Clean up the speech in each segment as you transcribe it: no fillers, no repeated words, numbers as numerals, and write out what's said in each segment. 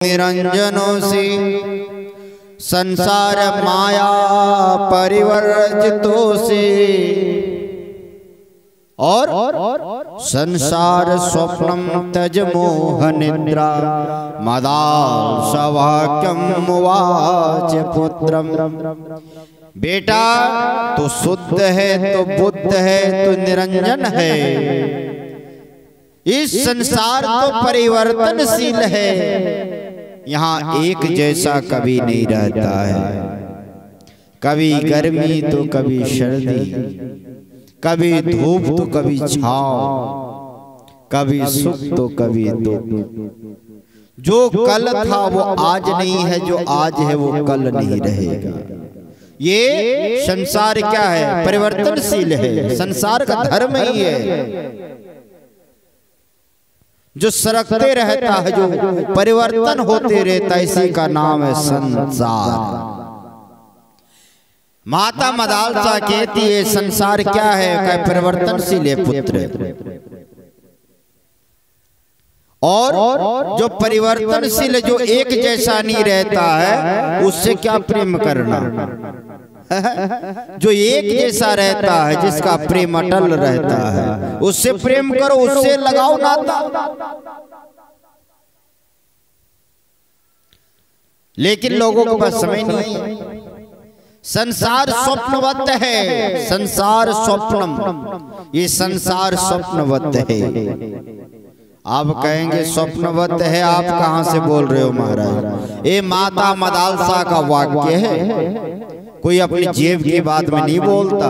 निरंजनों से संसार माया परिवर्जितों से और संसार स्वप्नम तज मोह निद्रा मदालसवाक्यम उवाच पुत्रम। बेटा तू शुद्ध है, तो बुद्ध है, तो निरंजन है। इस संसार तो परिवर्तनशील है, यहाँ एक जैसा कभी नहीं रहता है। कभी गर्मी तो कभी सर्दी, कभी धूप तो कभी छांव, कभी सुख तो कभी दुख। जो कल था वो आज नहीं है, जो आज है वो कल नहीं रहेगा। ये संसार क्या है? परिवर्तनशील है। संसार का धर्म ही है जो सरकते रहता है, जो परिवर्तन होते रहता है, इसी का नाम है संसार। माता मदालसा कहती है संसार क्या है? क्या परिवर्तनशील है पुत्र। और जो परिवर्तनशील, जो एक जैसा नहीं रहता है, उससे क्या प्रेम करना। जो एक जैसा रहता है, जिसका प्रेम अटल रहता है, उससे प्रेम करो, उससे लगाओ नाता। लेकिन लोगों को बस समय नहीं है। संसार स्वप्नवत है, संसार स्वप्नम। ये संसार स्वप्नवत है। आप कहेंगे स्वप्नवत है, आप कहां से बोल रहे हो महाराज? ये माता मदालसा का वाक्य है, कोई अपनी जेब की बात में नहीं बोलता।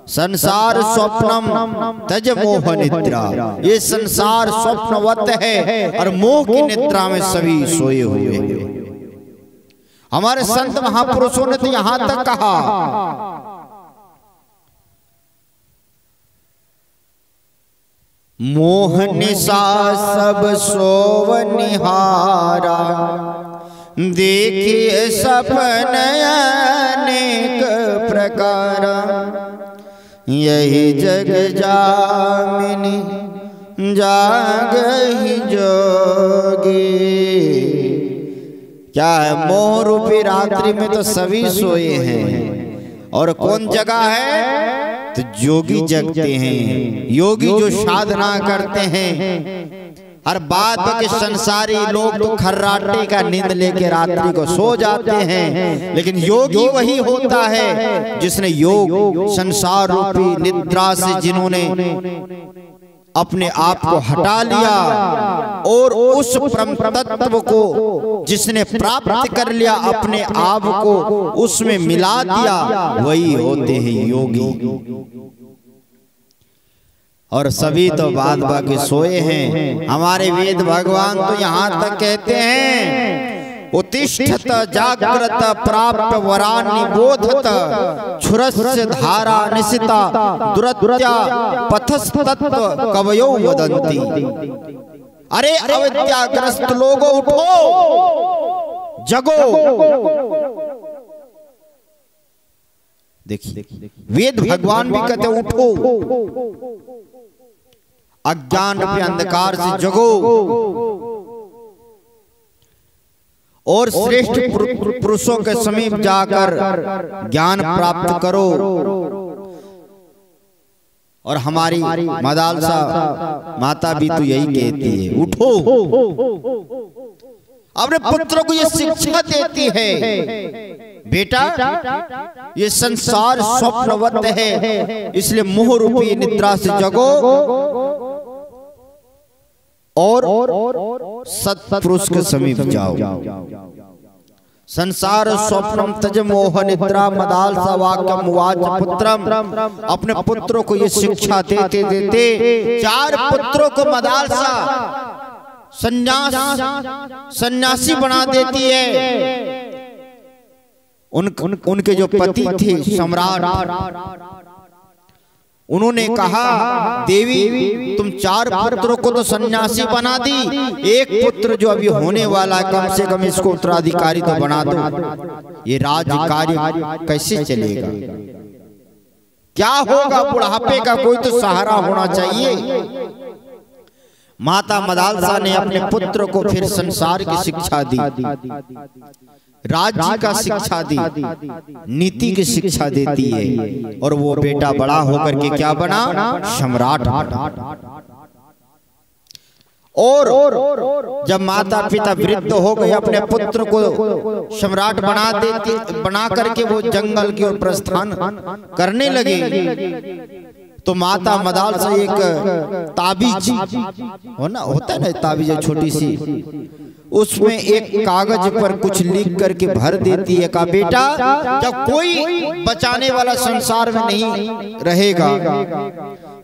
संसार स्वप्नम तज मोह निद्रा। ये संसार स्वप्नवत है और मोह की निद्रा में सभी सोए हुए हैं। हमारे संत महापुरुषों ने तो यहां तक कहा, मोह निशा सब सोव निहारा, देखिए सपन अनेक प्रकार, यही जग जामिनी जागहि जोगी। क्या है? मोह रूपी रात्रि में तो सभी सोए हैं, और कौन जगा है? तो जोगी जगते हैं। योगी जो साधना करते हैं। हर बात के संसारी लोग तो खर्राटे का नींद लेके रात्रि को सो जाते हैं, लेकिन योगी वही होता है जिसने योग संसार रूपी निद्रा से, जिन्होंने अपने आप को हटा लिया और उस परम तत्व को जिसने प्राप्त कर लिया, अपने आप को उसमें मिला दिया, वही होते हैं योगी। और सभी तो बाद बाकी सोए हैं। हमारे वेद भगवान तो यहाँ तक कहते हैं, उत्तिष्ठत जागृत प्राप्त वरान निबोधत, क्षुरस्य धारा निशिता दुरत्या पथस्तत्व कवयो वदन्ति। अरे अविद्याग्रस्त लोगों उठो, जगो। देखिए वेद भगवान भी कहते उठो, अज्ञान रूपी अंधकार से जगो और श्रेष्ठ पुरुषों के समीप जाकर ज्ञान प्राप्त करो। और हमारी मदालसा माता भी तो यही कहती है, उठो। अपने पुत्रों को ये शिक्षा देती है, बेटा ये संसार स्वप्नवत है, इसलिए मोह रूपी निद्रा से जगो और सत्पुरुष के समीप जाओ। संसार स्वप्नम तज मोह निद्रा मदालसा वाक्यम उवाच पुत्रम। अपने पुत्रों को ये शिक्षा देते देते 4 पुत्रों को मदालसा सन्यासी बना देती है। उनके जो पति थे सम्राट, उन्होंने कहा देवी तुम 4 पुत्रों को तो सन्यासी बना दी, एक पुत्र जो अभी होने वाला कम से कम इसको उत्तराधिकारी तो बना दो। ये राज्य कार्य कैसे चलेगा? क्या होगा? बुढ़ापे का कोई तो सहारा होना चाहिए। माता मदालसा ने अपने पुत्र को फिर संसार की शिक्षा दी, राज्य का शिक्षा दी, नीति की शिक्षा देती है। और वो बेटा बड़ा होकर के क्या बना? सम्राट बना। और जब माता पिता वृद्ध हो गए, अपने पुत्र को सम्राट बना करके वो जंगल की ओर प्रस्थान करने लगे, तो माता मदालसा एक ताबीज होता है ना, ताबीज छोटी सी, उसमें एक कागज पर कुछ लिख करके भर देती है। कहा बेटा, जब कोई बचाने वाला संसार में नहीं रहेगा,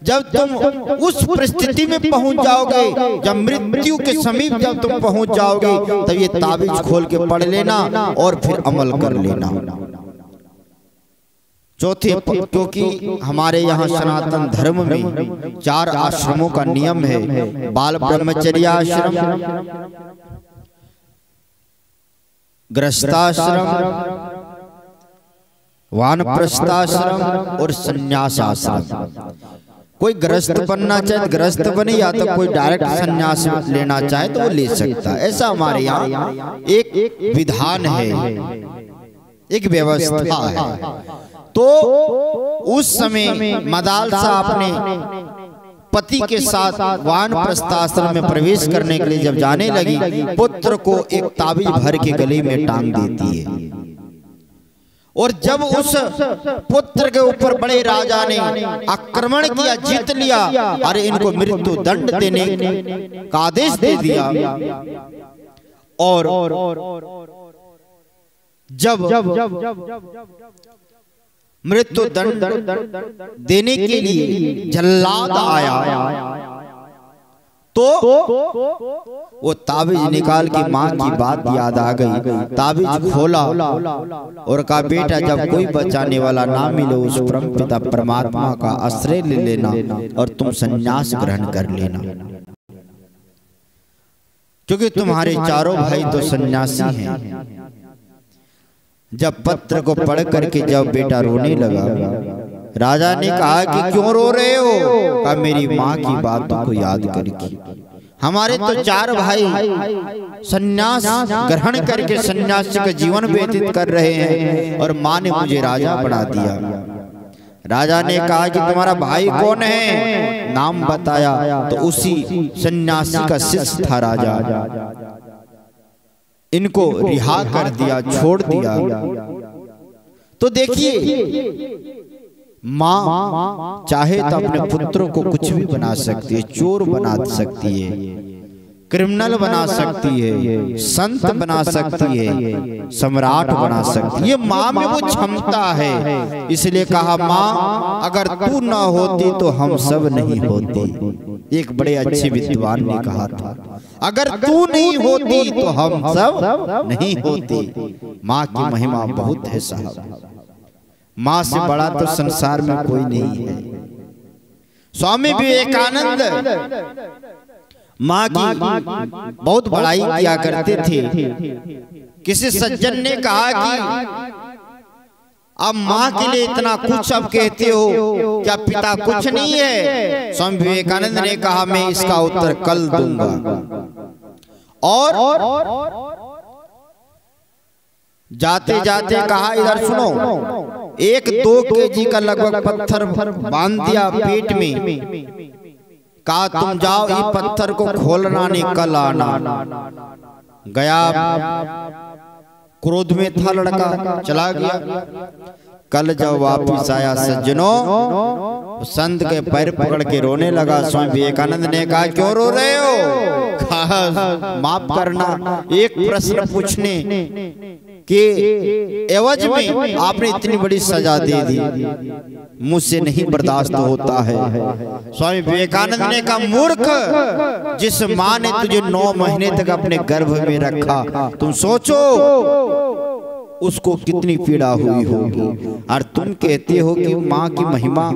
जब तुम उस परिस्थिति में पहुंच जाओगे, जब मृत्यु के समीप जब तुम पहुंच जाओगे, तब ये ताबीज खोल के पढ़ लेना और फिर अमल कर लेना। चौथे, क्योंकि हमारे यहाँ सनातन धर्म में 4 आश्रमों का नियम है, बाल ब्रह्मचर्य आश्रम, गृहस्थाश्रम, वानप्रस्थाश्रम और संन्यास आश्रम। कोई गृहस्थ बनना चाहे गृहस्थ बने, या तो कोई डायरेक्ट संन्यास लेना चाहे तो वो ले सकता है। ऐसा हमारे यहाँ एक विधान है, एक व्यवस्था है। तो उस समय मदालसा अपने पति के साथ वानप्रस्थाश्रम में प्रवेश करने के लिए जब जाने लगी, पुत्र को एक ताबीज भर के गले में टांग देती है। और जब उस पुत्र के ऊपर बड़े राजा ने आक्रमण किया, जीत लिया, अरे इनको मृत्यु दंड देने का आदेश दे दिया। और जब मृत्यु दंड देने के लिए जल्लाद आया, तो वो ताबीज निकाल के माँ की बात याद आ गई। ताबीज खोला और कहा बेटा, जब कोई बचाने वाला ना मिले, उस परमपिता परमात्मा का आश्रय ले लेना और तुम संन्यास ग्रहण कर लेना, क्योंकि तुम्हारे चारों भाई तो सन्यासी हैं। जब पत्र को पढ़ करके जब बेटा रोने लगा, राजा ने कहा कि क्यों रो रहे हो? कहा मेरी माँ की बातों को याद करके। हमारे तो 4 भाई सन्यास ग्रहण करके सन्यासी का जीवन व्यतीत कर रहे हैं और माँ ने मुझे राजा बना दिया। राजा ने कहा कि तुम्हारा भाई कौन है? नाम बताया, तो उसी सन्यासी का शिष्य था राजा। इनको रिहा कर दिया, छोड़ दिया। तो देखिए, माँ चाहे तो अपने पुत्रों को कुछ भी बना सकती है, चोर बना सकती है, क्रिमिनल बना सकती है, संत बना सकती है, सम्राट बना सकती है। माँ में वो क्षमता है। इसलिए कहा, माँ अगर तू ना होती तो हम सब नहीं होते। एक बड़े अच्छे विद्वान ने कहा था, अगर तू नहीं होती तो हम सब नहीं होते। माँ की महिमा बहुत है साहब, माँ से बड़ा तो संसार में कोई नहीं है। स्वामी विवेकानंद माँ की बहुत बड़ाई किया करते थे। किसी सज्जन ने कहा कि अब माँ के लिए इतना कुछ अब कहते हो, क्या पिता कुछ नहीं है? स्वामी विवेकानंद ने कहा, मैं इसका उत्तर कल दूंगा। और जाते जाते कहा, इधर सुनो, 1-2 केजी का लगभग पत्थर बांध दिया पेट में। कहा तुम जाओ, ये पत्थर को खोलना नहीं, कल आना। गया, क्रोध में था लड़का, चला गया। कल जब वापिस आया, सज्जनों, संत के पैर पकड़ के रोने लगा। स्वामी विवेकानंद ने कहा, क्यों रो रहे हो? कहा माफ करना, एक प्रश्न पूछने के एवज में आपने इतनी बड़ी सजा दे दी, मुझसे नहीं बर्दाश्त होता है। स्वामी विवेकानंद ने कहा, मूर्ख, जिस माँ ने तुझे 9 महीने तक अपने गर्भ में रखा, तुम सोचो उसको कितनी पीड़ा हुई होगी, और तुम कहते हो कि माँ की महिमा